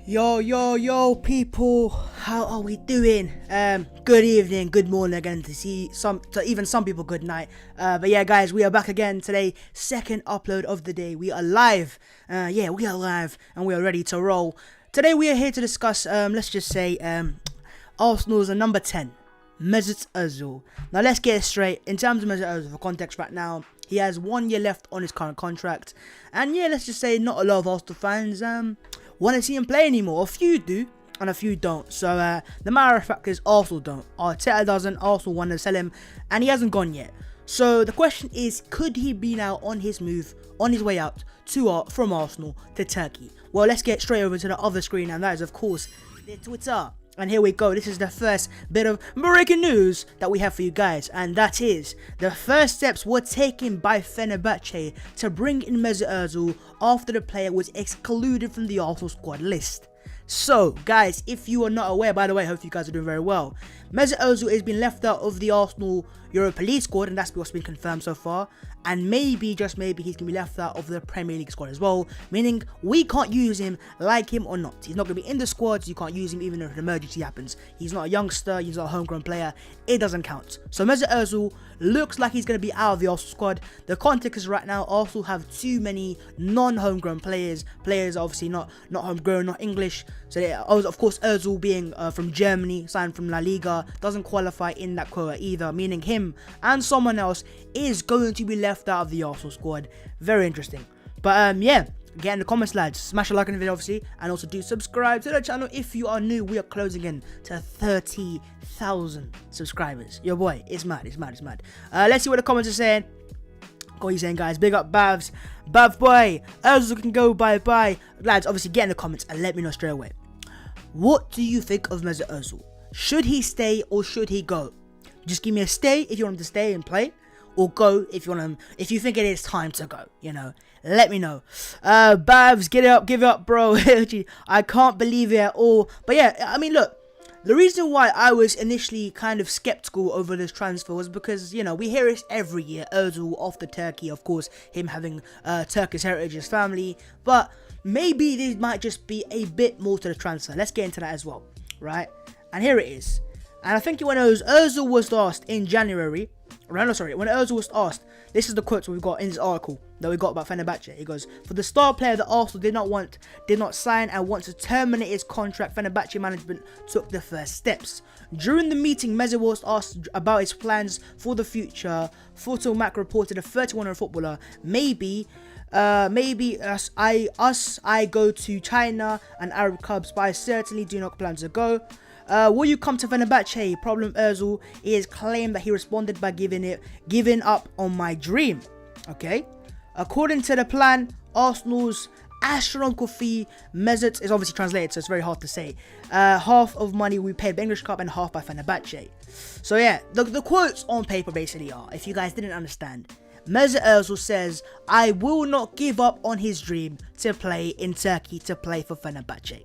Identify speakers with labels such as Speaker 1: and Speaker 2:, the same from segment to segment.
Speaker 1: Yo, people, how are we doing? Good evening, good morning again to even some people, good night. But yeah, guys, we are back again today, second upload of the day. We are live, we are live, and we are ready to roll. Today we are here to discuss, let's just say, Arsenal's number 10, Mesut Özil. Now let's get it straight. In terms of Mesut Özil, for context right now, he has 1 year left on his current contract. And yeah, let's just say not a lot of Arsenal fans, want to see him play anymore. A few do and a few don't. So the matter of fact is Arsenal don't. Arteta doesn't. Arsenal want to sell him and he hasn't gone yet. So the question is, could he be now on his way out from Arsenal to Turkey? Well, let's get straight over to the other screen, and that is of course the Twitter. And here we go. This is the first bit of breaking news that we have for you guys. And that is, the first steps were taken by Fenerbahce to bring in Mesut Özil after the player was excluded from the Arsenal squad list. So, guys, if you are not aware, by the way, I hope you guys are doing very well. Mesut Özil has been left out of the Arsenal Europa League squad, and that's what's been confirmed so far. And maybe, just maybe, he's going to be left out of the Premier League squad as well. Meaning, we can't use him, like him or not. He's not going to be in the squad, so you can't use him even if an emergency happens. He's not a youngster, he's not a homegrown player. It doesn't count. So Mesut Özil looks like he's going to be out of the Arsenal squad. The context is right now, Arsenal have too many non-homegrown players. Players obviously not homegrown, not English. So they, of course, Özil being from Germany, signed from La Liga, doesn't qualify in that quota either. Meaning him and someone else is going to be left out of the Arsenal squad. Very interesting. But yeah, get in the comments, lads. Smash a like on the video, obviously, and also do subscribe to the channel if you are new. We are closing in to 30,000 subscribers. Your boy, it's mad. Let's see what the comments are saying. What are you saying, guys? Big up Bavs. Bav boy, Özil can go bye. Lads, obviously get in the comments and let me know straight away. What do you think of Mesut Özil? Should he stay or should he go? Just give me a stay if you want him to stay and play, or go if you want him, if you think it is time to go, you know. Let me know. Babs, get it up, give it up, bro. I can't believe it at all. But yeah, I mean, look, the reason why I was initially kind of skeptical over this transfer was because, you know, we hear it every year. Özil off to Turkey, of course, him having Turkish heritage, his family. But maybe there might just be a bit more to the transfer. Let's get into that as well, right? And here it is. And I think when Özil was asked in January, when Özil was asked, this is the quotes we've got in this article that we got about Fenerbahce. He goes, for the star player that Arsenal did not sign and want to terminate his contract, Fenerbahce management took the first steps. During the meeting, Mesut was asked about his plans for the future. Photomac reported a 31-year-old footballer, maybe I go to China and Arab clubs, but I certainly do not plan to go. Will you come to Fenerbahce? Problem Özil is claimed that he responded by giving up on my dream. Okay. According to the plan, Arsenal's astronomical fee, Mesut is obviously translated, so it's very hard to say. Half of money we paid by English Cup and half by Fenerbahce. So yeah, the quotes on paper basically are, if you guys didn't understand, Mesut Özil says, I will not give up on his dream to play in Turkey, to play for Fenerbahce.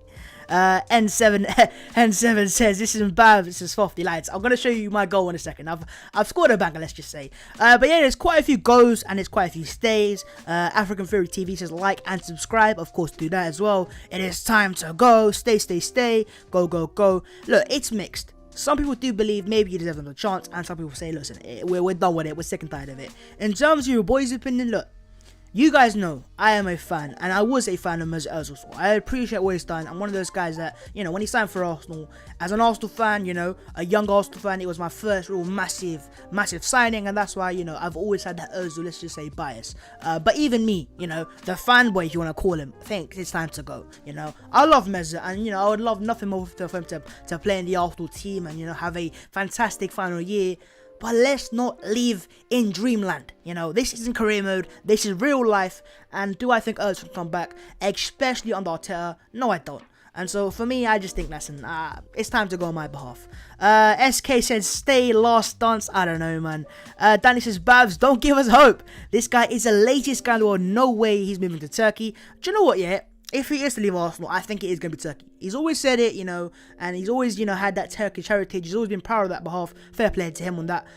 Speaker 1: N7 says, this isn't bad, this is 50 lads. I'm going to show you my goal in a second. I've scored a banger, let's just say. But yeah, there's quite a few goals and there's quite a few stays. African Fury TV says like and subscribe. Of course, do that as well. It is time to go. Stay. Go. Look, it's mixed. Some people do believe maybe he deserves another chance, and some people say, listen, we're done with it, we're sick and tired of it. In terms of your boys' opinion, look, you guys know I am a fan, and I was a fan of Mesut Ozil. So I appreciate what he's done. I'm one of those guys that, you know, when he signed for Arsenal, as an Arsenal fan, you know, a young Arsenal fan, it was my first real massive signing, and that's why, you know, I've always had that Ozil, let's just say, bias. But even me, you know, the fanboy, if you want to call him, thinks it's time to go. You know, I love Mesut, and you know, I would love nothing more for him to play in the Arsenal team and, you know, have a fantastic final year. But let's not live in dreamland. You know, this isn't career mode. This is real life. And do I think Özil will come back, especially under Arteta? No, I don't. And so for me, I just think, listen, it's time to go on my behalf. SK says, stay last dance. I don't know, man. Danny says, Babs, don't give us hope. This guy is the latest guy in the world. No way he's moving to Turkey. Do you know what, yeah? If he is to leave Arsenal, I think it is going to be Turkey. He's always said it, you know, and he's always, you know, had that Turkish heritage. He's always been proud of that behalf. Fair play to him on that.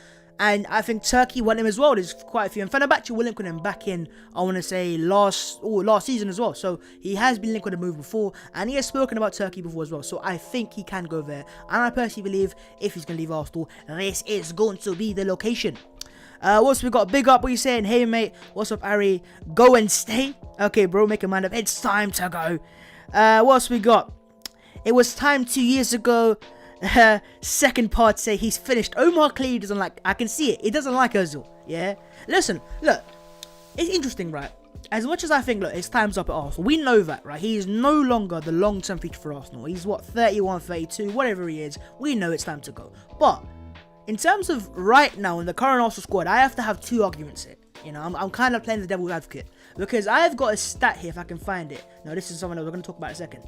Speaker 1: And I think Turkey want him as well. There's quite a few. And Fenerbahce will link with him back in, I want to say, last season as well. So he has been linked with the move before. And he has spoken about Turkey before as well. So I think he can go there. And I personally believe if he's going to leave Arsenal, this is going to be the location. What's we got? Big up, what you saying? Hey mate, what's up Ari? Go and stay. Okay bro, make a mind up. It's time to go. What's we got? It was time 2 years ago. Second part say he's finished. Omar clearly doesn't like, I can see it, he doesn't like Özil. Yeah, listen, look, it's interesting, right? As much as I think, look, his time's up at Arsenal, we know that, right? He is no longer the long-term future for Arsenal. He's what, 31, 32, whatever he is. We know it's time to go. But in terms of right now in the current Arsenal squad, I have to have two arguments here. You know, I'm kind of playing the devil's advocate because I've got a stat here if I can find it. No, this is something that we're going to talk about in a second.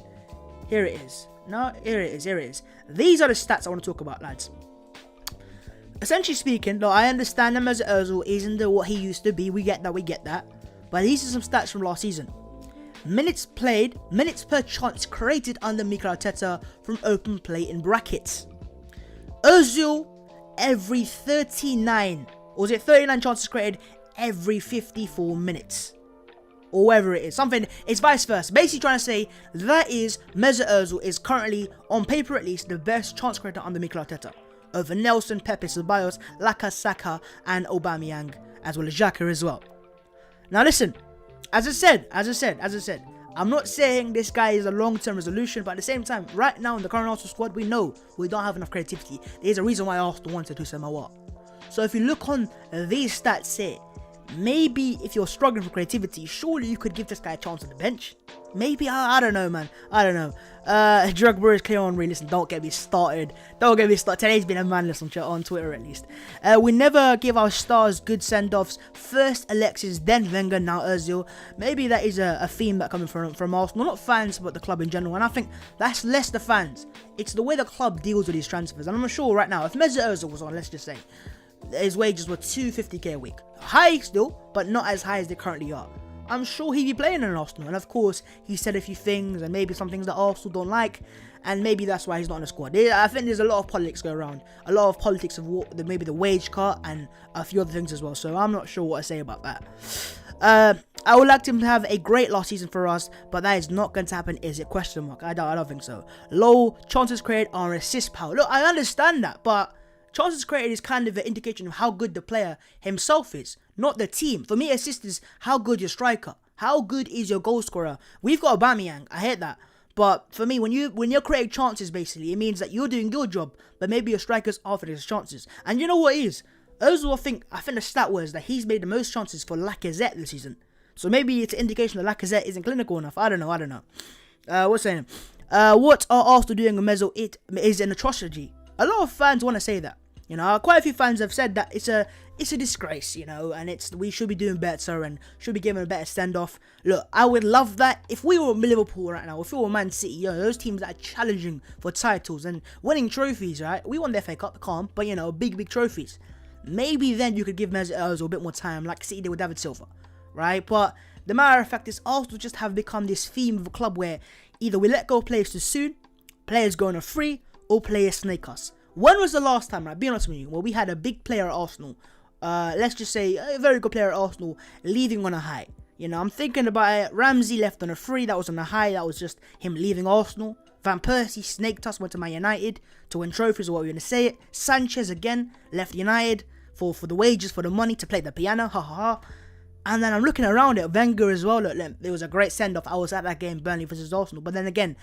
Speaker 1: Here it is. No, here it is. These are the stats I want to talk about, lads. Essentially speaking, though, I understand that Mesut Ozil isn't what he used to be. We get that. But these are some stats from last season. Minutes played, minutes per chance created under Mikel Arteta from open play in brackets. Ozil, every 39, or was it 39 chances created every 54 minutes? Or whatever it is, something, it's vice versa. Basically trying to say that is Mesut Ozil is currently, on paper at least, the best chance creator under Mikel Arteta over Nelson, Pepe, Ceballos, Laka, Saka, and Aubameyang, as well as Xhaka as well. Now listen, as I said, I'm not saying this guy is a long-term resolution, but at the same time, right now in the current Arsenal squad, we know we don't have enough creativity. There's a reason why Arsenal wanted to Samawat. So if you look on these stats here, maybe if you're struggling for creativity, surely you could give this guy a chance on the bench. Maybe, I don't know, man. I don't know. Drug Brewer is clear on real. Listen, don't get me started. Today's been a madness on Twitter, at least. We never give our stars good send-offs. First Alexis, then Wenger, now Özil. Maybe that is a theme that coming from Arsenal. Not fans, but the club in general. And I think that's less the fans. It's the way the club deals with these transfers. And I'm sure right now, if Mesut Özil was on, let's just say, his wages were $250k a week. High still, but not as high as they currently are. I'm sure he'd be playing in Arsenal. And of course, he said a few things, and maybe some things that Arsenal don't like, and maybe that's why he's not in the squad. I think there's a lot of politics going around. A lot of politics of maybe the wage cut, and a few other things as well. So I'm not sure what to say about that. I would like him to have a great last season for us, but that is not going to happen, is it? Question mark. I don't think so. Low chances created on assist power. Look, I understand that, but chances created is kind of an indication of how good the player himself is, not the team. For me, assist is how good your striker, how good is your goal scorer. We've got Aubameyang, I hate that. But for me, when you're creating chances, basically, it means that you're doing your job, but maybe your strikers offer these chances. And you know what it is? Ozil, I think the stat was that he's made the most chances for Lacazette this season. So maybe it's an indication that Lacazette isn't clinical enough. I don't know. What's saying? What are Arsenal doing with Mesut? It is an atrocity. A lot of fans want to say that. You know, quite a few fans have said that it's a disgrace, you know, and we should be doing better and should be given a better send-off. Look, I would love that if we were Liverpool right now, if we were Man City, you know, those teams that are challenging for titles and winning trophies, right? We won the FA Cup, calm, but you know, big trophies. Maybe then you could give Mesut Ozil a bit more time, like City did with David Silva, right? But the matter of fact is, Arsenal just have become this theme of a club where either we let go of players too soon, players go on a free, or players snake us. When was the last time, right, be honest with you, where we had a big player at Arsenal, let's just say a very good player at Arsenal, leaving on a high? You know, I'm thinking about it. Ramsey left on a free, that was on a high, that was just him leaving Arsenal. Van Persie snaked us, went to Man United to win trophies, or what we're going to say it. Sanchez again, left United for the wages, for the money, to play the piano, And then I'm looking around at Wenger as well. Look, there was a great send-off. I was at that game, Burnley versus Arsenal. But then again,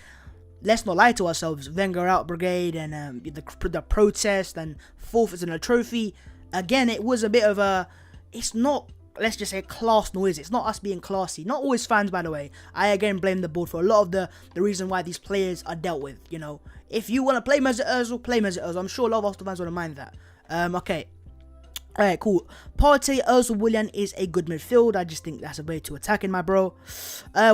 Speaker 1: let's not lie to ourselves. Wenger out brigade and the protest and forfeits and a trophy. Again, it was a bit of a... It's not, let's just say, class noise. It's not us being classy. Not always fans, by the way. I again blame the board for a lot of the reason why these players are dealt with. You know, if you want to play Mesut Ozil, play Mesut Ozil. I'm sure a lot of Arsenal fans wouldn't mind that. Okay. Alright, cool. Partey, Ozil, Willian is a good midfield. I just think that's a way to attack him, my bro.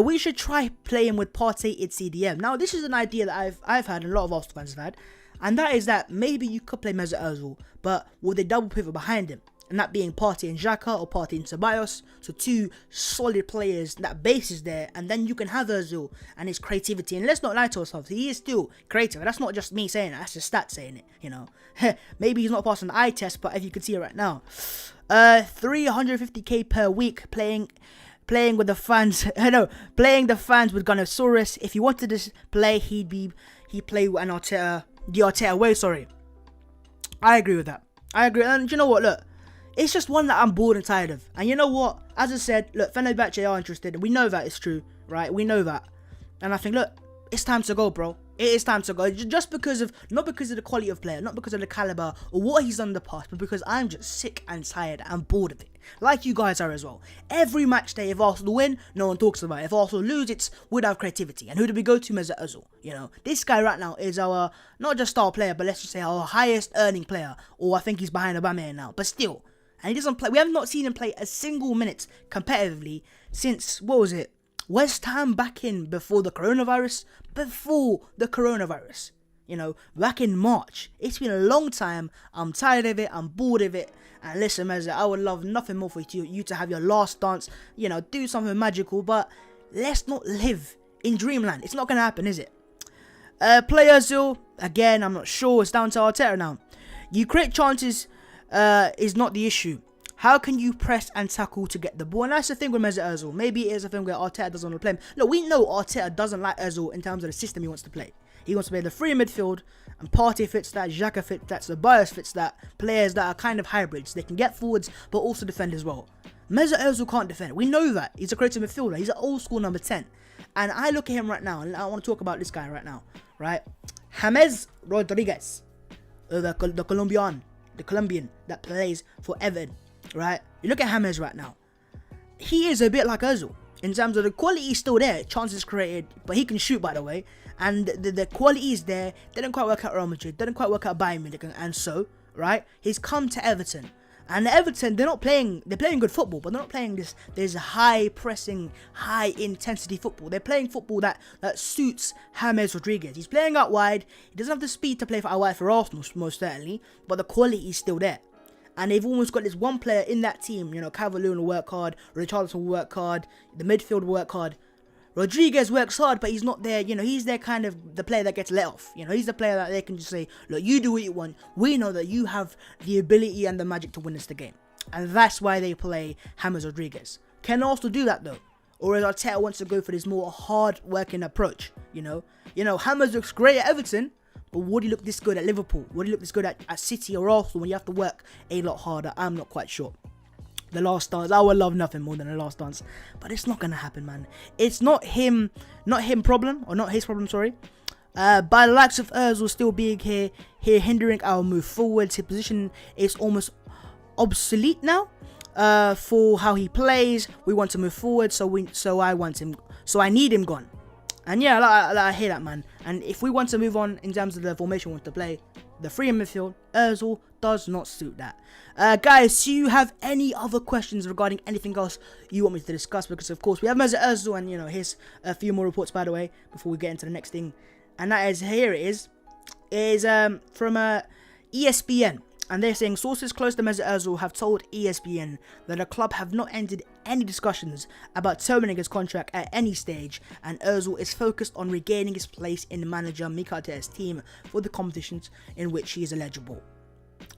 Speaker 1: We should try playing with Partey at CDM. Now, this is an idea that I've had, and a lot of Arsenal fans have had, and that is that maybe you could play Mesut Ozil, but with a double pivot behind him. and that being Partey and Xhaka or Partey and Ceballos. So 2 solid players, that base is there, and then you can have Özil and his creativity. And let's not lie to ourselves, he is still creative. That's not just me saying it, that's the stats saying it, you know. Maybe he's not passing the eye test, but if you can see it right now, 350k per week playing with the fans. Playing the fans with Gunnersaurus. If he wanted to play, he'd play with the Arteta way. Sorry, I agree with that. I agree, and you know what? Look, it's just one that I'm bored and tired of. And you know what? As I said, look, Fenerbahçe are interested. We know that it's true, right? We know that, and I think, look, it's time to go, bro. It is time to go. Just because of, not because of the quality of player, not because of the caliber or what he's done in the past, but because I'm just sick and tired and bored of it. Like you guys are as well. Every match day, if Arsenal win, no one talks about it. If Arsenal lose, it's without creativity. And who do we go to? Mesut Özil. You know, this guy right now is our, not just star player, but let's just say our highest earning player. Or I think he's behind Aubameyang now. But still, and he doesn't play. We have not seen him play a single minute competitively since, what was it? West Ham back in before the coronavirus. You know, back in March. It's been a long time. I'm tired of it. I'm bored of it. And listen, Mesut, I would love nothing more for you to have your last dance. You know, do something magical. But let's not live in dreamland. It's not going to happen, is it? Player Özil, again, I'm not sure. It's down to Arteta now. You create chances is not the issue. How can you press and tackle to get the ball? And that's the thing with Mesut Özil. Maybe it is a thing where Arteta doesn't want to play him. Look, we know Arteta doesn't like Özil in terms of the system he wants to play. He wants to play the free midfield, and Partey fits that, Xhaka fits that, Ceballos fits that. Players that are kind of hybrids. They can get forwards, but also defend as well. Mesut Özil can't defend. We know that. He's a creative midfielder. He's an old school number 10. And I look at him right now, and I want to talk about this guy right now. Right? James Rodriguez, the Colombian that plays for Everton. Right? You look at James right now. He is a bit like Özil. In terms of the quality is still there. Chances created. But he can shoot, by the way. And the quality is there. Didn't quite work out Real Madrid. Didn't quite work out Bayern Munich. And so, right? He's come to Everton. And Everton, they're playing good football, but they're not playing this high pressing, high intensity football. They're playing football that suits James Rodriguez. He's playing out wide. He doesn't have the speed to play out wide for Arsenal, most certainly, but the quality is still there. And they've almost got this one player in that team, you know, Calvert-Lewin will work hard, Richarlison will work hard, the midfield will work hard. Rodriguez works hard, but he's not there, you know, he's their kind of the player that gets let off. You know, he's the player that they can just say, look, you do what you want. We know that you have the ability and the magic to win us the game. And that's why they play James Rodriguez. Can Arsenal do that though? Or is Arteta wants to go for this more hard-working approach, you know? You know, James looks great at Everton, but would he look this good at Liverpool? Would he look this good at City or Arsenal when you have to work a lot harder? I'm not quite sure. The Last Dance, I would love nothing more than The Last Dance, but it's not gonna happen, man. It's not his problem, sorry. By the likes of Özil still being here hindering our move forwards. His position is almost obsolete now. For how he plays, we want to move forward, so I need him gone. And yeah, I hear that, man. And if we want to move on in terms of the formation we want to play, the free midfield, Özil does not suit that. Guys, do you have any other questions regarding anything else you want me to discuss? Because of course we have Mesut Özil, and you know, here's a few more reports, by the way, before we get into the next thing. And that is, here it is from ESPN. And they're saying sources close to Mesut Özil have told ESPN that the club have not ended any discussions about terminating his contract at any stage, and Özil is focused on regaining his place in manager Mikel Arteta's team for the competitions in which he is eligible.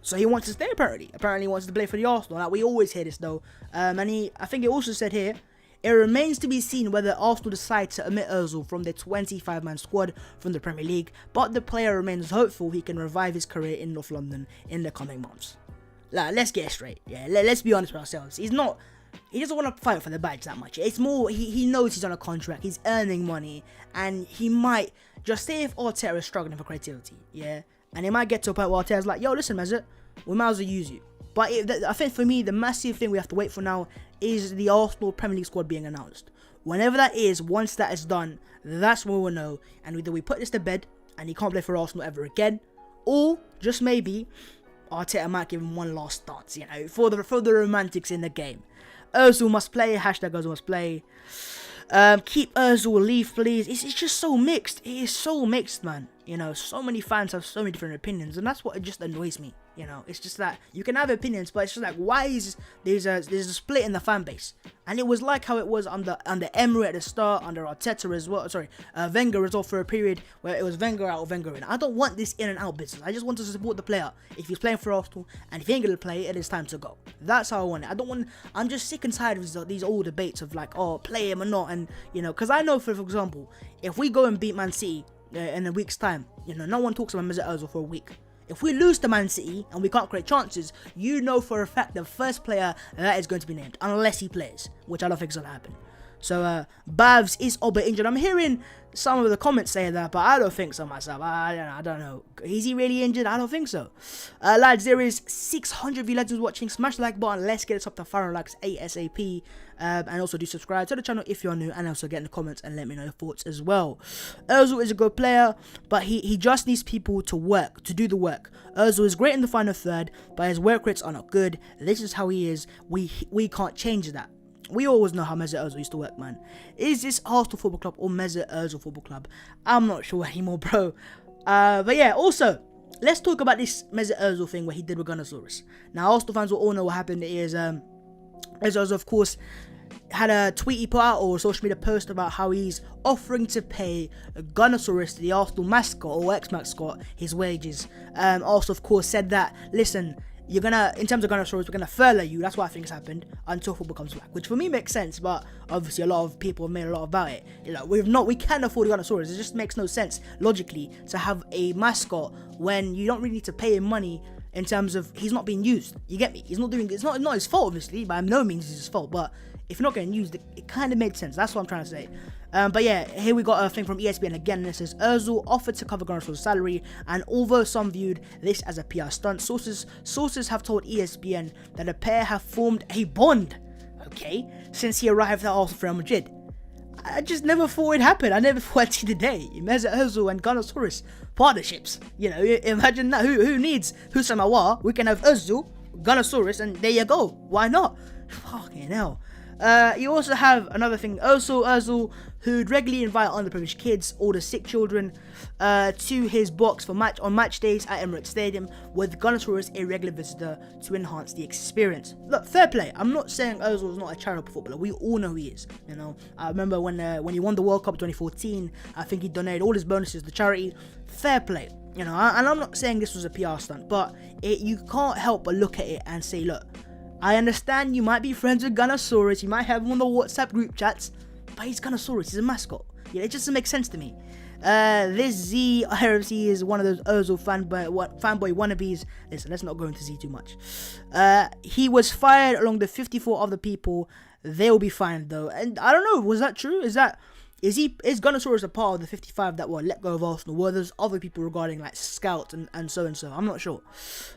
Speaker 1: So he wants to stay, apparently. Apparently he wants to play for the Arsenal. Like, we always hear this though. And I think it also said here, it remains to be seen whether Arsenal decide to omit Özil from their 25-man squad from the Premier League, but the player remains hopeful he can revive his career in North London in the coming months. Like, let's get it straight. Yeah, let's be honest with ourselves. He doesn't want to fight for the badge that much. It's more, he knows he's on a contract, he's earning money, and he might just say if Arteta is struggling for creativity, yeah, and it might get to a point where Arteta's like, yo, listen, Mesut, we might as well use you. But I think for me, the massive thing we have to wait for now is the Arsenal Premier League squad being announced. Whenever that is, once that is done, that's when we'll know. And either we put this to bed and he can't play for Arsenal ever again, or just maybe Arteta might give him one last dance, you know, for the romantics in the game. Özil must play. Hashtag Özil must play. Keep Özil, leave, please. It's just so mixed. It is so mixed, man. You know, so many fans have so many different opinions, and that's what just annoys me. You know, it's just that you can have opinions, but it's just like, why is there's a split in the fan base? And it was like how it was under Emery at the start, under Arteta as well. Sorry, Wenger as well, for a period where it was Wenger out, Wenger in. I don't want this in and out business. I just want to support the player. If he's playing for Arsenal and if he ain't gonna play, it is time to go. That's how I want it. I'm just sick and tired of these old debates of like, oh, play him or not, and you know, because I know for example, if we go and beat Man City in a week's time, you know, no one talks about Mesut Ozil for a week. If we lose to Man City and we can't create chances, you know for a fact the first player that is going to be named, unless he plays, which I don't think is going to happen. So, Babs, is Oba injured? I'm hearing some of the comments say that, but I don't think so myself. I don't know. Is he really injured? I don't think so. Lads, there is 600 of you legends watching. Smash the like button. Let's get it up to 500 likes ASAP. And also do subscribe to the channel if you're new, and also get in the comments and let me know your thoughts as well. Ozil is a good player, but he just needs people to do the work. Ozil is great in the final third, but his work rates are not good. This is how he is. We can't change that. We always know how Mesut Ozil used to work, man. Is this Arsenal Football Club or Mesut Ozil Football Club? I'm not sure anymore, bro. But yeah, also, let's talk about this Mesut Ozil thing where he did with Gunnersaurus. Now, Arsenal fans will all know what happened. It is, Mesut Ozil, of course, had a tweet he put out, or a social media post, about how he's offering to pay Gunnersaurus, the Arsenal mascot or ex-mascot, his wages. Also, of course, said that, listen, you're gonna, in terms of Gunnersaurus, we're gonna furlough you. That's why I think it's happened until football comes back, which for me makes sense. But obviously, a lot of people have made a lot about it. You know, we can't afford Gunnersaurus. It just makes no sense logically to have a mascot when you don't really need to pay him money. In terms of he's not being used, you get me? He's not doing. It's not his fault, obviously. By no means is his fault. But if you're not getting used, it kind of made sense. That's what I'm trying to say. But yeah, here we got a thing from ESPN again. It says Ozil offered to cover Gunnersaurus' salary, and although some viewed this as a PR stunt, sources have told ESPN that the pair have formed a bond. Okay, since he arrived at Arsenal for Real Madrid. I just never thought it'd happen. I never thought I'd see the day. Mesut Ozil and Gunnersaurus partnerships. You know, imagine that. Who needs Houssam Aouar? We can have Ozil, Gunnersaurus, and there you go. Why not? Fucking hell. You also have another thing. Ozil, who'd regularly invite underprivileged kids or the sick children to his box for match days at Emirates Stadium, with Gunnersaurus a regular visitor to enhance the experience. Look, fair play. I'm not saying Ozil is not a charitable footballer. We all know he is. You know, I remember when he won the World Cup 2014. I think he donated all his bonuses to charity. Fair play. You know, and I'm not saying this was a PR stunt, but you can't help but look at it and say, look, I understand you might be friends with Gunnersaurus, you might have him on the WhatsApp group chats, but he's Gunnersaurus, he's a mascot. Yeah, it just doesn't make sense to me. This Z RFC is one of those Ozil fanboy wannabes. Listen, let's not go into Z too much. He was fired along the 54 other people. They'll be fine though. And I don't know, was that true? Is Gunnersaurus a part of the 55 that were let go of Arsenal? Were there's other people regarding like Scout and so? I'm not sure.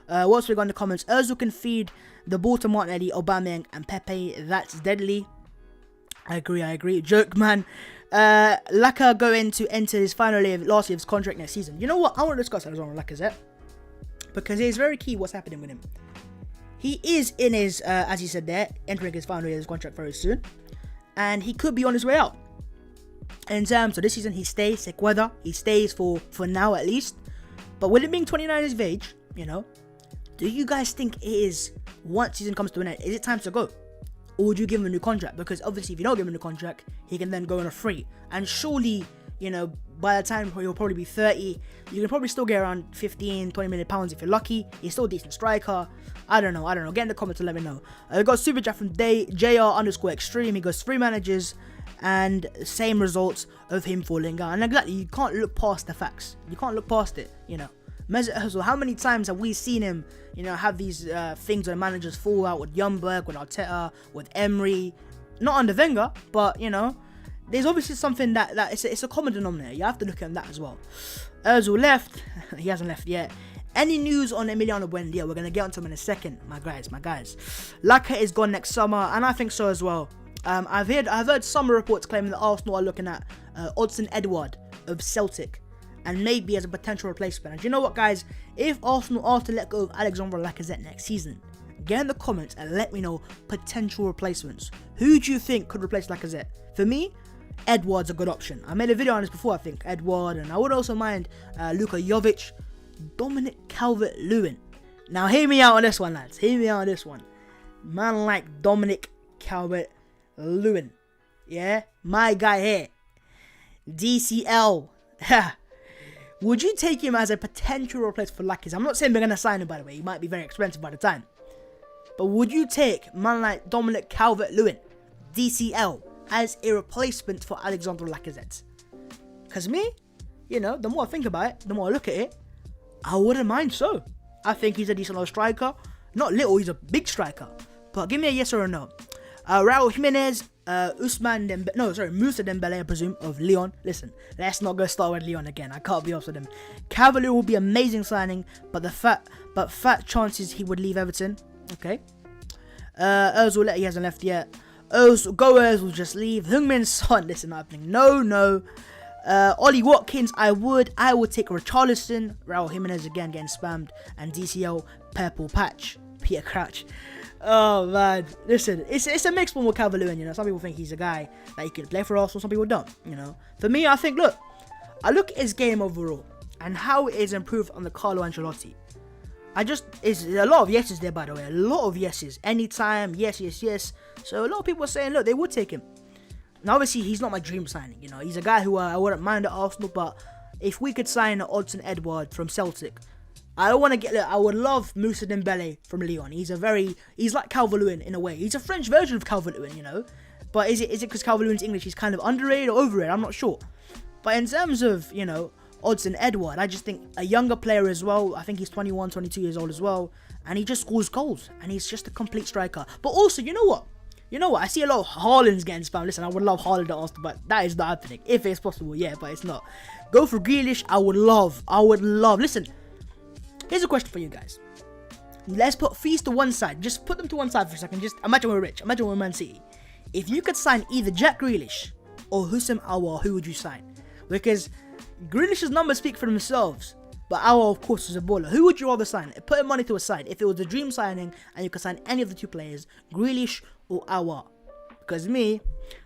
Speaker 1: What's we got in the comments? Ozil can feed the ball to Martinelli, Aubameyang and Pepe. That's deadly. I agree. Joke, man. Laka going to enter his final year, last year of his contract next season. You know what? I want to discuss that as well on Lacazette, because it is very key what's happening with him. He is in his, as he said there, entering his final year of his contract very soon, and he could be on his way out. In terms of this season, he stays, se queda. He stays for now at least. But with him being 29 years of age, you know, do you guys think it is, once season comes to an end, is it time to go? Or would you give him a new contract? Because obviously if you don't give him a new contract, he can then go on a free. And surely, you know, by the time he'll probably be 30, you can probably still get around 15, 20 million pounds if you're lucky. He's still a decent striker. I don't know. Get in the comments to let me know. I got Super Chat from JR_Extreme. He goes 3 managers and same results of him falling out. And exactly, you can't look past the facts. You can't look past it, you know. Mesut Ozil, how many times have we seen him, you know, have these things where managers fall out with Ljungberg, with Arteta, with Emery, not under Wenger, but, you know, there's obviously something that it's a common denominator. You have to look at that as well. Ozil left. He hasn't left yet. Any news on Emiliano Buendia? We're going to get onto him in a second, my guys. Laka is gone next summer, and I think so as well. I've heard some reports claiming that Arsenal are looking at Odsonne Edouard of Celtic, and maybe as a potential replacement. And you know what, guys? If Arsenal are to let go of Alexandre Lacazette next season, get in the comments and let me know potential replacements. Who do you think could replace Lacazette? For me, Edouard's a good option. I made a video on this before, I think. Edouard, and I would also mind Luka Jovic, Dominic Calvert-Lewin. Now, hear me out on this one, lads. Hear me out on this one. Man like Dominic Calvert-Lewin. Yeah? My guy here. DCL. Would you take him as a potential replacement for Lacazette? I'm not saying we're going to sign him, by the way. He might be very expensive by the time. But would you take man like Dominic Calvert-Lewin, DCL, as a replacement for Alexander Lacazette? Because me, you know, the more I think about it, the more I look at it, I wouldn't mind so. I think he's a decent little striker. Not little, he's a big striker. But give me a yes or a no. Raul Jimenez, Musa Dembele, I presume, of Lyon. Listen, let's not go start with Lyon again. I can't be off with him. Cavalier will be amazing signing, but fat chances he would leave Everton. Okay. Ozil, he hasn't left yet. Ozil will just leave. Heung-min Son, listen, not happening. No. Ollie Watkins, I would take Richarlison. Raul Jimenez again getting spammed, and DCL Purple Patch, Peter Crouch. Oh man, listen, it's a mixed one with Calvert-Lewin. You know, some people think he's a guy that he could play for Arsenal, some people don't. You know, for me, I think I look at his game overall and how it is improved under Carlo Ancelotti. It's a lot of yeses there, by the way, a lot of yeses. Anytime, yes. So a lot of people are saying, look, they would take him. Now, obviously, he's not my dream signing. You know, he's a guy who I wouldn't mind at Arsenal, but if we could sign Odsonne Edouard from Celtic, I would love Musa Dembele from Lyon. He's like Calvert-Lewin in a way. He's a French version of Calvert-Lewin, you know. But is it because Calvert-Lewin's English is kind of underrated or overrated? I'm not sure. But in terms of, you know, Odsonne Edouard, I just think a younger player as well. I think he's 21, 22 years old as well. And he just scores goals. And he's just a complete striker. But also, you know what? I see a lot of Haaland's getting spammed. Listen, I would love Haaland at Arsenal, but that is not happening. If it's possible, yeah, but it's not. Go for Grealish. I would love. Listen, here's a question for you guys. Let's put fees to one side. Just put them to one side for a second. Just imagine we're rich. Imagine we're Man City. If you could sign either Jack Grealish or Houssem Aouar, who would you sign? Because Grealish's numbers speak for themselves. But Aouar, of course, is a baller. Who would you rather sign? Put money to a side. If it was a dream signing and you could sign any of the two players, Grealish or Aouar? Because me,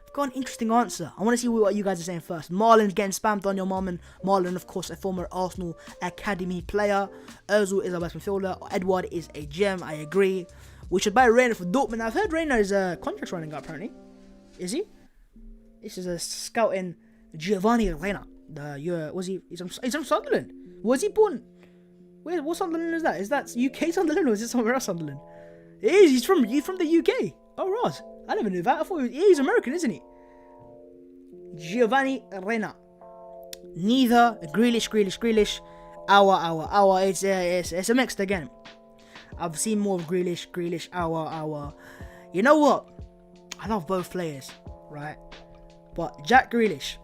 Speaker 1: I've got an interesting answer. I want to see what you guys are saying first. Marlon's getting spammed on your mom, and Marlon, of course, a former Arsenal Academy player. Ozil is our best midfielder. Edouard is a gem, I agree. We should buy Reina for Dortmund. I've heard Reina's contract's running up, apparently. Is he? This is a scouting Giovanni Reina. He's from Sunderland. Was he born? Wait, what Sunderland is that? Is that UK Sunderland or is it somewhere else Sunderland? It is. He's from the UK. Oh, Ross. I never knew that. I thought he's American, isn't he? Giovanni Reina. Neither Grealish. Aouar. It's a mixed again. I've seen more of Grealish, Aouar. You know what? I love both players, right? But Jack Grealish,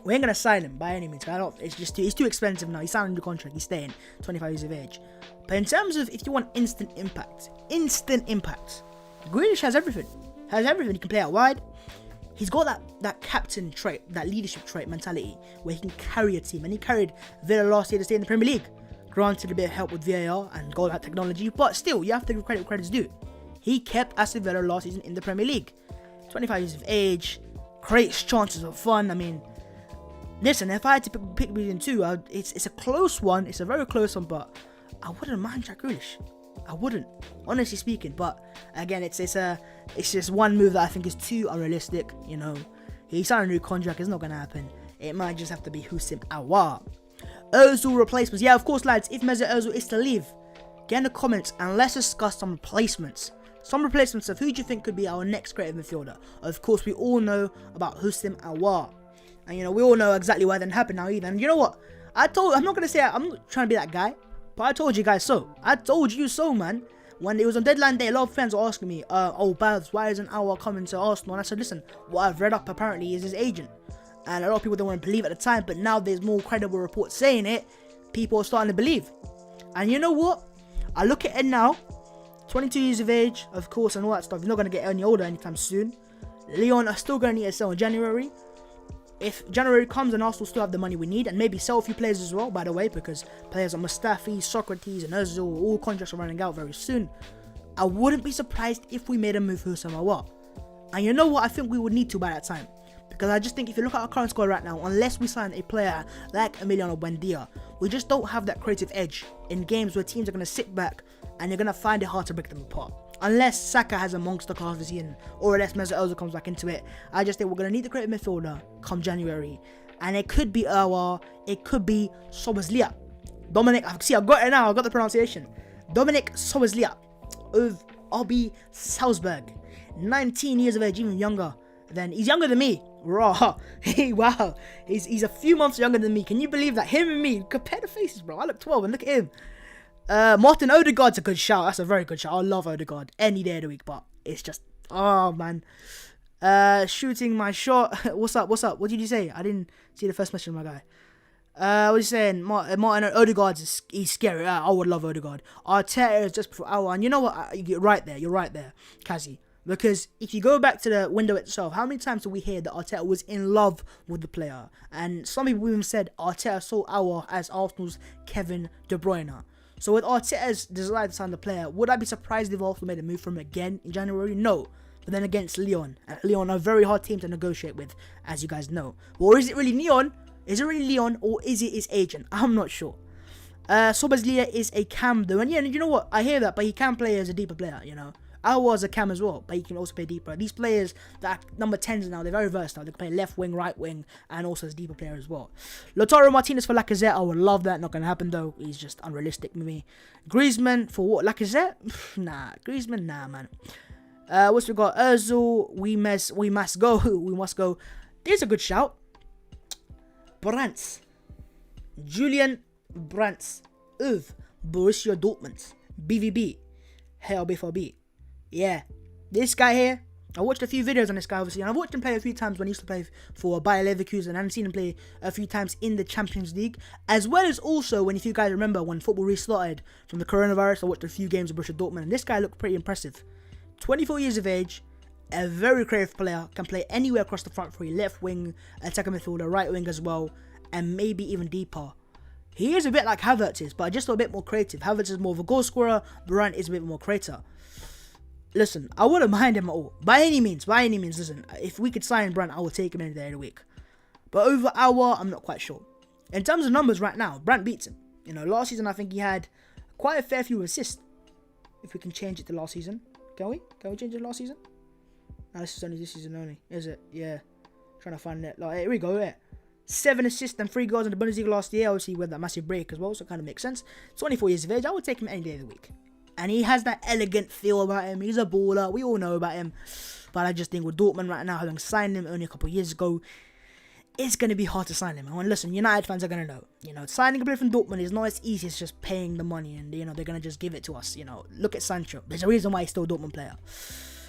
Speaker 1: we ain't gonna sign him by any means. He's too expensive now. He's signing the contract. He's staying. 25 years of age. But in terms of if you want instant impact, Grealish has everything. He can play out wide. He's got that captain trait, that leadership trait mentality, where he can carry a team. And he carried Villa last year to stay in the Premier League. Granted, a bit of help with VAR and goal line technology, but still, you have to give credit's due. He kept Aston Villa last season in the Premier League. 25 years of age, creates chances of fun. I mean, listen, if I had to pick between two, it's a close one. It's a very close one, but I wouldn't mind Jack Grealish. I wouldn't, honestly speaking. But again, it's just one move that I think is too unrealistic. You know, he signed a new contract. It's not gonna happen. It might just have to be Houssem Aouar. Ozil replacements. Yeah, of course, lads. If Mesut Ozil is to leave, get in the comments and let's discuss some replacements. Some replacements of who do you think could be our next creative midfielder. Of course, we all know about Houssem Aouar. And, you know, we all know exactly why that didn't happen now either. And you know what? I'm not trying to be that guy, but I told you guys so. I told you so, man. When it was on deadline day, a lot of fans were asking me, Babs, why isn't Aouar coming to Arsenal? And I said, listen, what I've read up apparently is his agent. And a lot of people don't want to believe at the time, but now there's more credible reports saying it. People are starting to believe. And you know what? I look at it now. 22 years of age, of course, and all that stuff. He's not going to get any older anytime soon. Lyon are still going to need to sell in January. If January comes and Arsenal still have the money we need, and maybe sell a few players as well, by the way, because players like Mustafi, Socrates, and Ozil, all contracts are running out very soon. I wouldn't be surprised if we made a move for Houssem Aouar. And you know what? I think we would need to by that time. Because I just think if you look at our current squad right now, unless we sign a player like Emiliano Buendia, we just don't have that creative edge in games where teams are going to sit back and you're going to find it hard to break them apart. Unless Saka has a monster class this season, or unless Mesut Ozil comes back into it, I just think we're going to need the creative midfielder come January. And it could be it could be Szoboszlai. Dominic, see, I got it now, I got the pronunciation. Dominic Szoboszlai of RB Salzburg. 19 years of age, even younger than, he's younger than me. Raw. Hey, wow. He's a few months younger than me. Can you believe that? Him and me, compare the faces, bro. I look 12 and look at him. Martin Odegaard's a good shout. That's a very good shout. I love Odegaard any day of the week, but it's just, oh man. Shooting my shot. What's up? What did you say? I didn't see the first message, my guy. What are you saying? Martin Odegaard's, he's scary. I would love Odegaard. Arteta is just before our, and you know what? You're right there, Kazi. Because if you go back to the window itself, how many times did we hear that Arteta was in love with the player? And some people even said Arteta saw our as Arsenal's Kevin De Bruyne. So with Arteta's desire to sign the player, would I be surprised if Arsenal made a move from him again in January? No. But then against Lyon, and Lyon are a very hard team to negotiate with, as you guys know. Or is it really Lyon? Is it really Lyon, or is it his agent? I'm not sure. Szoboszlai is a cam though, and yeah, you know what? I hear that, but he can play as a deeper player, you know. I was a cam as well, but he can also play deeper. These players that are number 10s now, they're very versatile. They can play left wing, right wing, and also as a deeper player as well. Lautaro Martinez for Lacazette, I would love that. Not going to happen though. He's just unrealistic with me. Griezmann for what? Lacazette? Nah, Griezmann, nah, man. What's we got? Özil, we must go. There's a good shout. Brandt. Julian Brandt of Borussia Dortmund. BVB. Hell BVB. Yeah, this guy here, I watched a few videos on this guy obviously, and I've watched him play a few times when he used to play for Bayer Leverkusen, and I've seen him play a few times in the Champions League, as well as also if you guys remember when football restarted from the coronavirus, I watched a few games of Borussia Dortmund, and this guy looked pretty impressive. 24 years of age, a very creative player, can play anywhere across the front three, left wing, attacking midfielder, right wing as well, and maybe even deeper. He is a bit like Havertz is, but just a bit more creative. Havertz is more of a goal scorer, Brandt is a bit more creator. Listen, I wouldn't mind him at all. By any means, listen, if we could sign Brandt, I would take him any day of the week. But over I'm not quite sure. In terms of numbers right now, Brandt beats him. You know, last season I think he had quite a fair few assists. If we can change it to last season. Can we? Can we change it to last season? No, this is only this season only. Is it? Yeah. Trying to find it. Like, here we go, yeah. 7 assists and 3 goals in the Bundesliga last year. Obviously, with that massive break as well, so it kind of makes sense. 24 years of age, I would take him any day of the week. And he has that elegant feel about him. He's a baller. We all know about him. But I just think with Dortmund right now, having signed him only a couple of years ago, it's going to be hard to sign him. And listen, United fans are going to know. You know, signing a player from Dortmund is not as easy as just paying the money. And, you know, they're going to just give it to us. You know, look at Sancho. There's a reason why he's still a Dortmund player.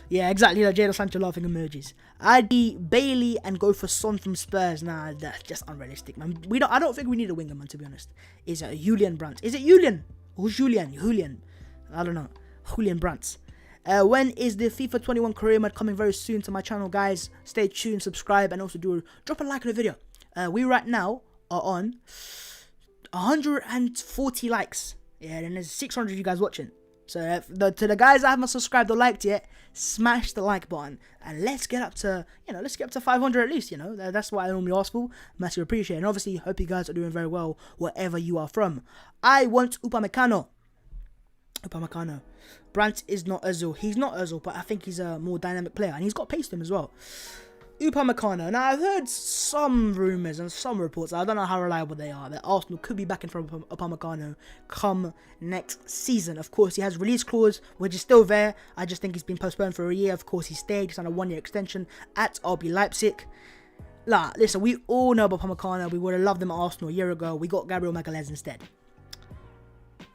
Speaker 1: Yeah, exactly. Like Jadon Sancho laughing emojis. I'd be Bailey and go for Son from Spurs. Nah, that's just unrealistic, man. I don't think we need a winger, man, to be honest. Is it Julian Brandt? Is it Julian? Who's Julian? Julian. I don't know. Julian Brandt. When is the FIFA 21 career mode coming? Very soon to my channel, guys. Stay tuned, subscribe, and also drop a like on the video. We right now are on 140 likes. Yeah, and there's 600 of you guys watching. So to the guys that haven't subscribed or liked yet, smash the like button and let's get up to 500 at least. You know, that's what I normally ask for. Massive appreciate, and obviously hope you guys are doing very well wherever you are from. I want Upamecano. Brandt is not Özil. He's not Özil, but I think he's a more dynamic player, and he's got pace to him as well. Upamecano. Now, I've heard some rumours and some reports, I don't know how reliable they are, that Arsenal could be backing from Upamecano come next season. Of course, he has release clause, which is still there. I just think he's been postponed for a year. Of course, he stayed. He's on a 1-year extension at RB Leipzig. Listen, we all know about Upamecano. We would have loved him at Arsenal a year ago. We got Gabriel Magalhaes instead.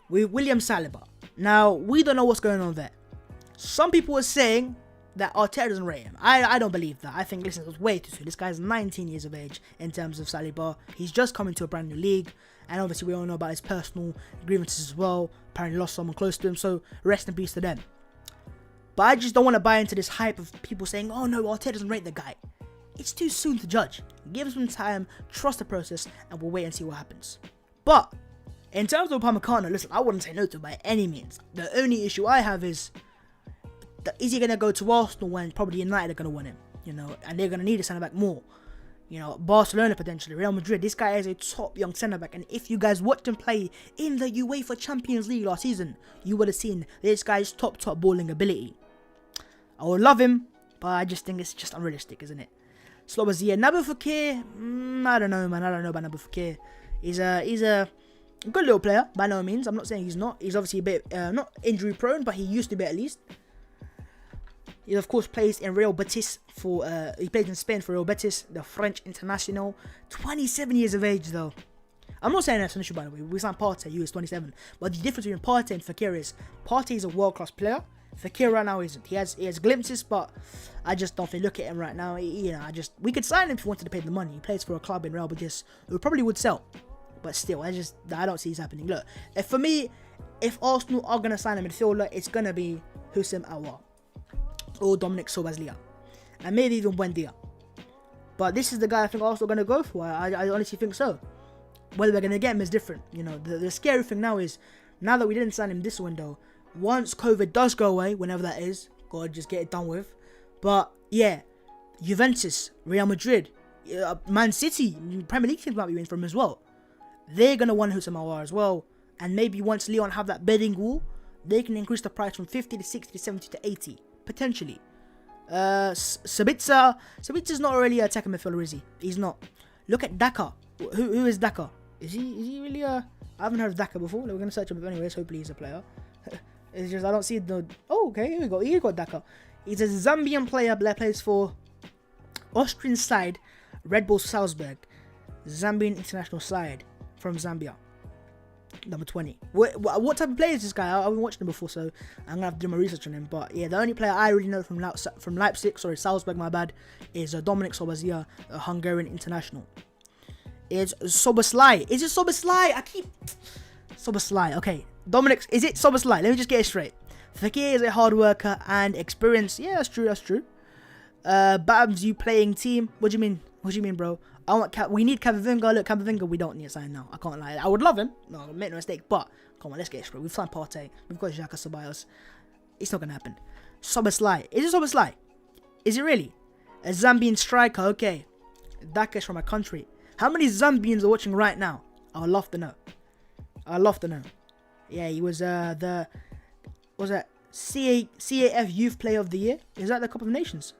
Speaker 1: With William Saliba. Now, we don't know what's going on there. Some people are saying that Arteta doesn't rate him. I don't believe that. I think, listen, it was way too soon. This guy's 19 years of age in terms of Saliba. He's just coming to a brand new league. And obviously, we all know about his personal grievances as well. Apparently lost someone close to him. So, rest in peace to them. But I just don't want to buy into this hype of people saying, oh no, Arteta doesn't rate the guy. It's too soon to judge. Give us some time, trust the process, and we'll wait and see what happens. But in terms of Upamecano, listen, I wouldn't say no to him by any means. The only issue I have is he going to go to Arsenal when probably United are going to want him, you know, and they're going to need a centre back more. You know, Barcelona potentially, Real Madrid. This guy is a top young centre-back. And if you guys watched him play in the UEFA Champions League last season, you would have seen this guy's top balling ability. I would love him, but I just think it's just unrealistic, isn't it? Slobozier, Nabil Fekir, I don't know, man. I don't know about Nabil Fekir. He's a good little player, by no means. I'm not saying he's not. He's obviously a bit, not injury prone, but he used to be at least. He, of course, plays in Real Betis he played in Spain for Real Betis, the French international. 27 years of age, though. I'm not saying that's an issue, by the way. We signed Partey, he was 27. But the difference between Partey and Fekir is, Partey is a world-class player. Fekir right now isn't. He has glimpses, but I just don't think. Look at him right now. We could sign him if we wanted to pay the money. He plays for a club in Real Betis who probably would sell. But still, I don't see this happening. Look, if Arsenal are gonna sign a midfielder, it's gonna be Houssem Aouar or Dominic Szoboszlai, and maybe even Buendia. But this is the guy I think Arsenal are gonna go for. I honestly think so. Whether we're gonna get him is different. You know, the scary thing now is, now that we didn't sign him this window, once COVID does go away, whenever that is, gotta just get it done with. But yeah, Juventus, Real Madrid, Man City, Premier League teams might be in for him as well. They're going to want Houssem Aouar as well. And maybe once Lyon have that bidding war, they can increase the price from 50 to 60 to 70 to 80. Potentially. Sabitza's not really a attacking midfielder, is he? He's not. Look at Daka. Who is Daka? Is he really I haven't heard of Daka before. We're going to search him anyways. Hopefully he's a player. It's just I don't see the... Oh, okay. Here we go. Here we got Daka. He's a Zambian player that plays for Austrian side Red Bull Salzburg. Zambian international side from Zambia. Number 20. What type of player is this guy? I haven't watched him before, so I'm gonna have to do my research on him. But yeah, the only player I really know from Leipzig, Salzburg, my bad, is Dominic Szoboszlai, a Hungarian international. It's Szoboszlai. Is it Szoboszlai? Szoboszlai. Okay, Dominic. Is it Szoboszlai? Let me just get it straight. Fekir is a hard worker and experienced. Yeah, that's true. Babs, you playing team? What do you mean, bro? We need Camavinga. Look, Camavinga, we don't need to sign now. I can't lie. I would love him. No, make no mistake. But come on, let's get it straight. We've signed Partey. We've got Xhaka Ceballos. It's not gonna happen. Szoboszlai. Is it Szoboszlai? Is it really? A Zambian striker. Okay, that guy's from my country. How many Zambians are watching right now? I would love to know. Yeah, he was CAF Youth Player of the Year? Is that the Cup of Nations?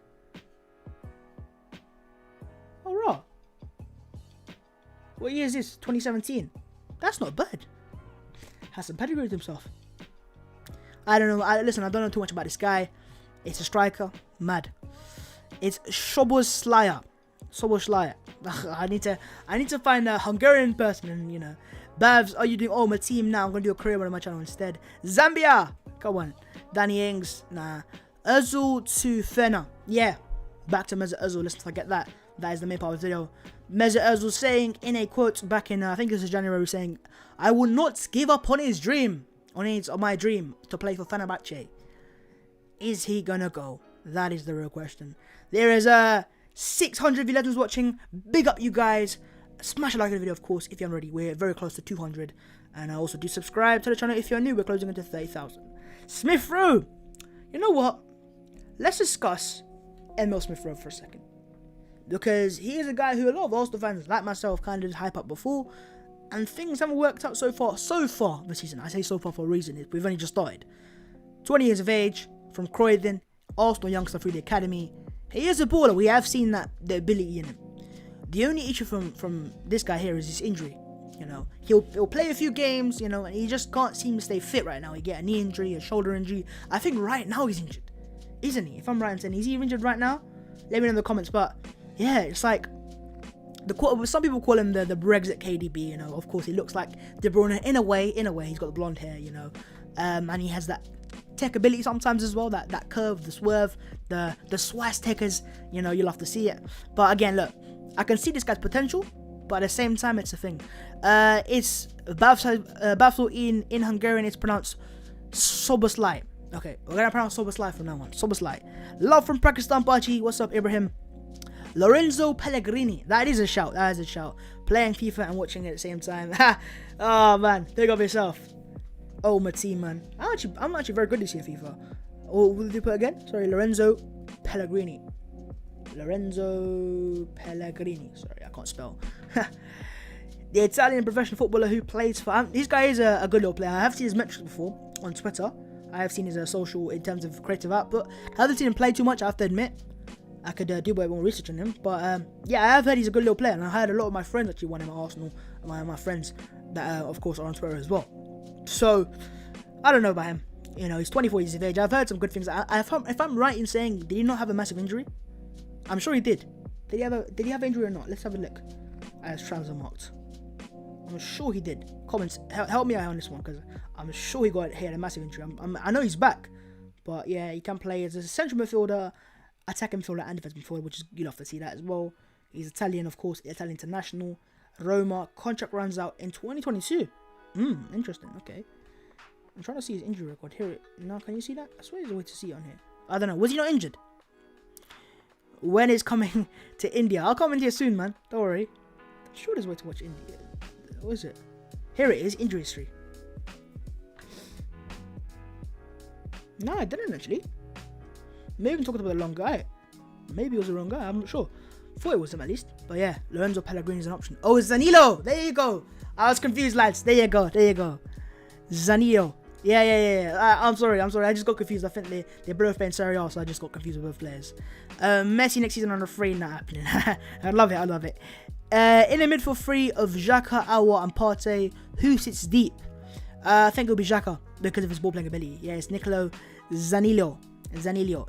Speaker 1: Oh, raw. What year is this? 2017. That's not bad. Has some pedigree with himself. I don't know. Listen, I don't know too much about this guy. It's a striker. Mad. It's Szoboszlai. I need to find a Hungarian person, and you know. Bavs, are you doing my team now? I'm gonna do a career mode on my channel instead. Zambia! Come on. Danny Ings, nah. Özil to Fener. Yeah. Back to Mesut Özil. Let's forget that. That is the main part of the video. Mesut Özil saying in a quote back in, I think this is January, saying, I will not give up on his dream. On my dream to play for Fenerbahce. Is he gonna go? That is the real question. There is 600 legends watching. Big up you guys. Smash a like on the video, of course, if you haven't already. We're very close to 200. And also do subscribe to the channel if you're new. We're closing into 30,000. Smith Rowe. You know what? Let's discuss Emil Smith Rowe for a second. Because he is a guy who a lot of Arsenal fans, like myself, kind of just hype up before. And things haven't worked out so far this season. I say so far for a reason. We've only just started. 20 years of age, from Croydon, Arsenal youngster through the academy. He is a baller. We have seen that, the ability in him. The only issue from this guy here is his injury. You know, he'll play a few games, you know, and he just can't seem to stay fit right now. He get a knee injury, a shoulder injury. I think right now he's injured, isn't he? If I'm right in saying, is he injured right now? Let me know in the comments. But yeah, it's like some people call him the Brexit KDB. You know, of course he looks like De Bruyne in a way. He's got the blonde hair, you know, and he has that tech ability sometimes as well. That curve, the swerve, the swastikas. You know, you'll have to see it. But again, look. I can see this guy's potential, but at the same time, it's a thing. It's Bafso in Hungarian. It's pronounced Szoboszlai. Okay, we're gonna pronounce Szoboszlai from now on. Szoboszlai. Love from Pakistan, Bachi. What's up, Ibrahim? Lorenzo Pellegrini. That is a shout. Playing FIFA and watching it at the same time. Oh man, think of yourself. Oh my team, man. I'm actually very good this year, FIFA. Oh, will you put again? Sorry, Lorenzo Pellegrini. Lorenzo Pellegrini. Sorry, I can't spell. The Italian professional footballer who plays for... this guy is a good little player. I have seen his metrics before on Twitter. I have seen his social in terms of creative output. I haven't seen him play too much, I have to admit. I could do a bit more research on him. But yeah, I have heard he's a good little player. And I heard a lot of my friends actually want him at Arsenal. My friends that, of course, are on Twitter as well. So, I don't know about him. You know, he's 24 years of age. I've heard some good things. If I'm right in saying, did he not have a massive injury? I'm sure he did. Did he have an injury or not? Let's have a look. As transfer marked. I'm sure he did. Comments, help me out on this one, because I'm sure he had a massive injury. I know he's back, but yeah, he can play as a central midfielder, attacking midfielder, and defensive midfielder, which is, you'll have to see that as well. He's Italian, of course, Italian international. Roma, contract runs out in 2022. Interesting. Okay, I'm trying to see his injury record here. Now, can you see that? I swear there's a way to see it on here. I don't know. Was he not injured? When is coming to India? I'll come India soon, man. Don't worry. I'm sure there's a way to watch India. What is it? Here it is, injury history. No, I didn't actually. Maybe I'm talking about the wrong guy. Maybe it was the wrong guy, I'm not sure. Thought it was him at least. But yeah, Lorenzo Pellegrini is an option. Oh, it's Zanilo! There you go! I was confused, lads. There you go. Zanilo. Yeah. I'm sorry. I just got confused. I think they're both playing Serie A, so I just got confused with both players. Messi next season on the free, not happening. I love it. In the midfield three of Xhaka, Aouar and Partey, who sits deep? I think it'll be Xhaka because of his ball playing ability. Yeah, it's Nicolo Zanillo. It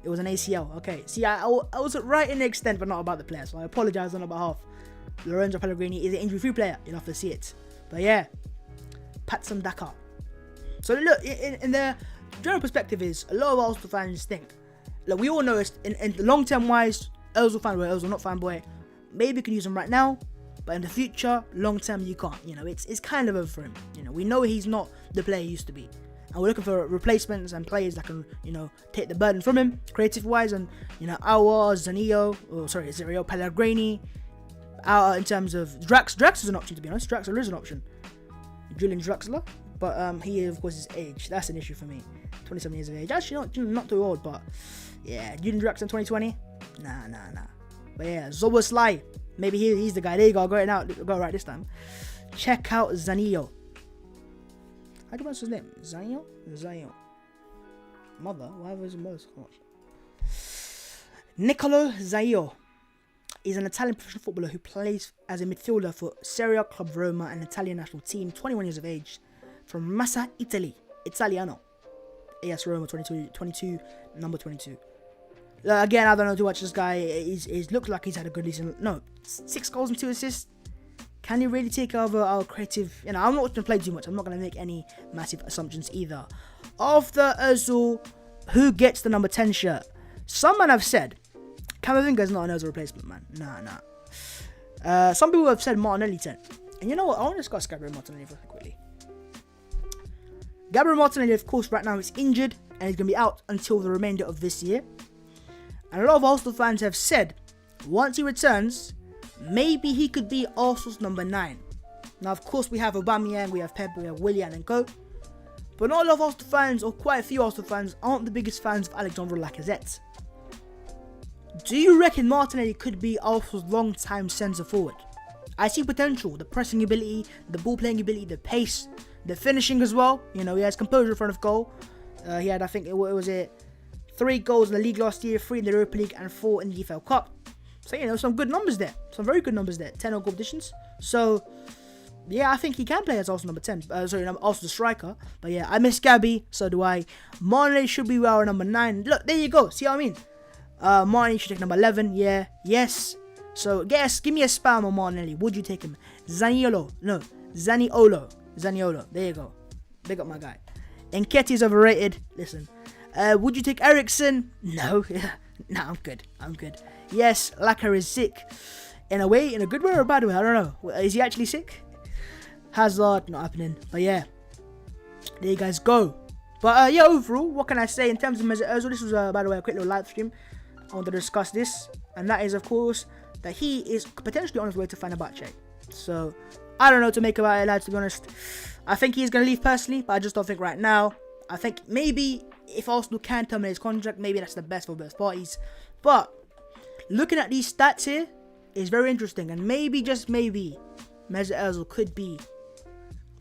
Speaker 1: was an ACL. Okay, see, I was right in the extent, but not about the player, so I apologise on our behalf. Lorenzo Pellegrini is an injury-free player. You'll have to see it. But yeah, Patsam Dakar. So look, in the general perspective is, a lot of Arsenal fans think, look, we all know it's, in the long-term wise, Ozil fanboy, Ozil not fanboy, maybe you can use him right now, but in the future, long-term, you can't. You know, it's kind of over for him. You know, we know he's not the player he used to be. And we're looking for replacements and players that can, you know, take the burden from him, creative-wise, and, you know, Zanillo, Pellegrini, in terms of Drax is an option, to be honest. Draxler is an option. Julian Draxler. But he, of course, his age. That's an issue for me. 27 years of age. Actually, not too old, but yeah. Julian Draxler 2020? Nah. But yeah, Zoboslai. Maybe he's the guy. There you go. Go right this time. Check out Zanillo. How do you pronounce his name? Zanillo. Mother? Why was his mother? Nicolo Zanillo is an Italian professional footballer who plays as a midfielder for Serie A club Roma and Italian national team. 21 years of age. From Massa, Italy. Italiano. AS Roma 22, number 22. Again, I don't know too much. This guy is looks like he's had a good season. No, 6 goals and 2 assists. Can he really take over our creative? You know, I'm not going to play too much. I'm not going to make any massive assumptions either. After Özil, who gets the number 10 shirt? Some men have said Camavinga's not an Özil replacement, man. Nah. Some people have said Martinelli 10. And you know what? I want to discuss Gabriel Martinelli very quickly. Gabriel Martinelli, of course, right now is injured and he's going to be out until the remainder of this year. And a lot of Arsenal fans have said, once he returns, maybe he could be Arsenal's number 9. Now, of course, we have Aubameyang, we have Pep, we have Willian and co. But not a lot of Arsenal fans, or quite a few Arsenal fans, aren't the biggest fans of Alexandre Lacazette. Do you reckon Martinelli could be Arsenal's long-time centre forward? I see potential, the pressing ability, the ball playing ability, the pace, the finishing as well. You know, he has composure in front of goal. He had, I think, it was 3 goals in the league last year, 3 in the Europa League and 4 in the EFL Cup. So, you know, some good numbers there. Some very good numbers there. 10 all competitions. So, yeah, I think he can play as Arsenal number 10. Arsenal striker. But yeah, I miss Gabby. So do I. Martinelli should be our number 9. Look, there you go. See what I mean? Martinelli should take number 11. Yeah. Yes. So, give me a spam on Martinelli. Would you take him? Zaniolo. There you go. Big up my guy. Nketiah is overrated. Listen. Would you take Ericsson? No. No, I'm good. Yes, Laka is sick. In a way, in a good way or a bad way, I don't know. Is he actually sick? Hazard, not happening. But yeah, there you guys go. But yeah, overall, what can I say in terms of Mesut Ozil? This was, by the way, a quick little live stream. I wanted to discuss this. And that is, of course, that he is potentially on his way to Fenerbahce. So, I don't know what to make about it, lads, to be honest. I think he's going to leave personally, but I just don't think right now. I think maybe if Arsenal can terminate his contract, maybe that's the best for both parties. But looking at these stats here is very interesting, and maybe, just maybe, Mesut Ozil could be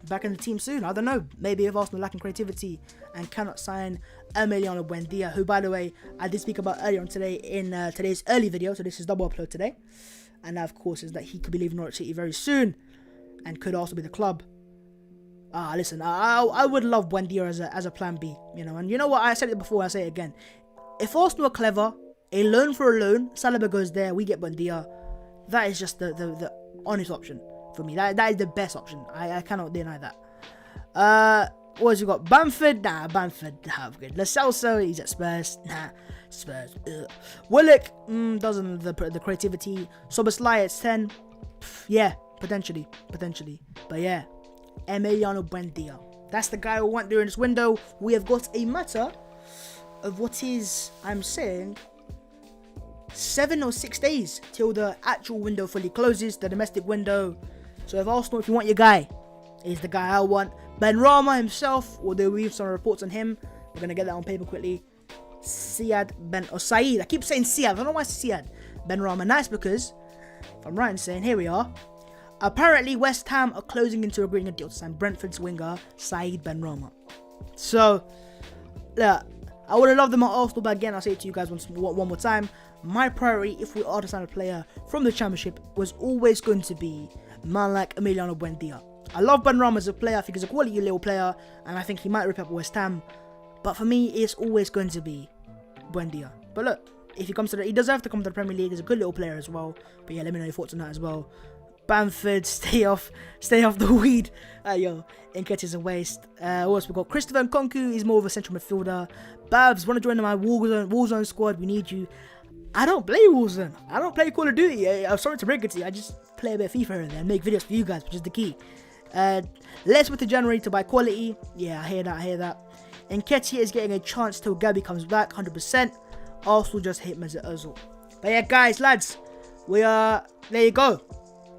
Speaker 1: back in the team soon. I don't know. Maybe if Arsenal lacking creativity and cannot sign Emiliano Buendia, who, by the way, I did speak about earlier on today in today's early video. So this is double upload today. And that, of course, is that he could be leaving Norwich City very soon and could also be the club. Listen, I would love Buendia as a plan B, you know. And you know what? I said it before, I say it again. If Arsenal are clever, a loan for a loan, Saliba goes there, we get Buendia. That is just the honest option for me. That is the best option. I cannot deny that. What has he got? Bamford? Nah, Bamford. Good. Lo Celso, he's at Spurs. Nah, Spurs. Willock doesn't the creativity. Soboslai at 10. Yeah, potentially. But yeah, Emiliano Buendia. That's the guy we want during this window. We have got a matter of what is, I'm saying, 7 or 6 days till the actual window fully closes, the domestic window. So if Arsenal, if you want your guy, is the guy I want. Benrahma himself, although we have some reports on him, we're going to get that on paper quickly. Said, I keep saying Siad, I don't know why it's Siad. Benrahma, nice, because, if I'm right in saying, here we are. Apparently West Ham are closing into agreeing a deal to sign Brentford's winger, Said Benrahma. So, yeah, I would have loved them at Arsenal, but again, I'll say it to you guys one more time. My priority, if we are to sign a player from the Championship, was always going to be man like Emiliano Buendia. I love Benrahma as a player. I think he's a quality little player, and I think he might rip up West Ham. But for me, it's always going to be Buendia. But look, if he comes to he does have to come to the Premier League. He's a good little player as well. But yeah, let me know your thoughts on that as well. Bamford, stay off the weed. Yo, Nketiah's a waste. What else we got? Christopher Nkunku is more of a central midfielder. Babs, want to join my Warzone squad? We need you. I don't play Warzone. I don't play Call of Duty. I'm sorry to break it to you. I just play a bit of FIFA here and there and make videos for you guys, which is the key. Let's with the January to buy quality. Yeah, I hear that. Nketiah is getting a chance till Gabby comes back, 100%. Arsenal just hit Mesut Ozil. But yeah, guys, lads, we are there. You go.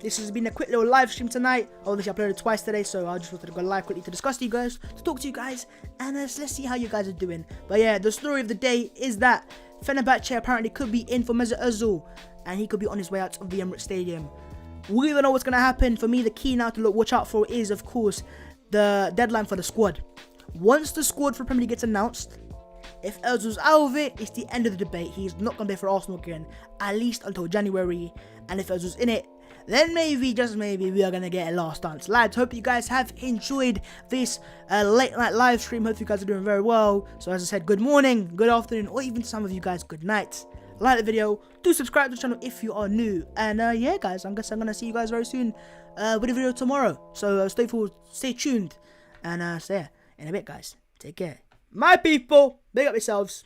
Speaker 1: This has been a quick little live stream tonight. Obviously, I uploaded twice today, so I just wanted to go live quickly to discuss to you guys, to talk to you guys, and let's see how you guys are doing. But yeah, the story of the day is that Fenerbahce apparently could be in for Mesut Ozil, and he could be on his way out of the Emirates Stadium. We don't know what's going to happen. For me, the key now to watch out for is, of course, the deadline for the squad. Once the squad for Premier League gets announced, if Ozil's out of it, it's the end of the debate. He's not going to play for Arsenal again, at least until January. And if Ozil's in it, then maybe, just maybe, we are going to get a last dance. Lads, hope you guys have enjoyed this late night live stream. Hope you guys are doing very well. So as I said, good morning, good afternoon, or even some of you guys, good night. Like the video, do subscribe to the channel if you are new. And yeah, guys, I guess I'm going to see you guys very soon with a video tomorrow. So stay tuned. And so yeah, in a bit, guys, take care. My people, big up yourselves.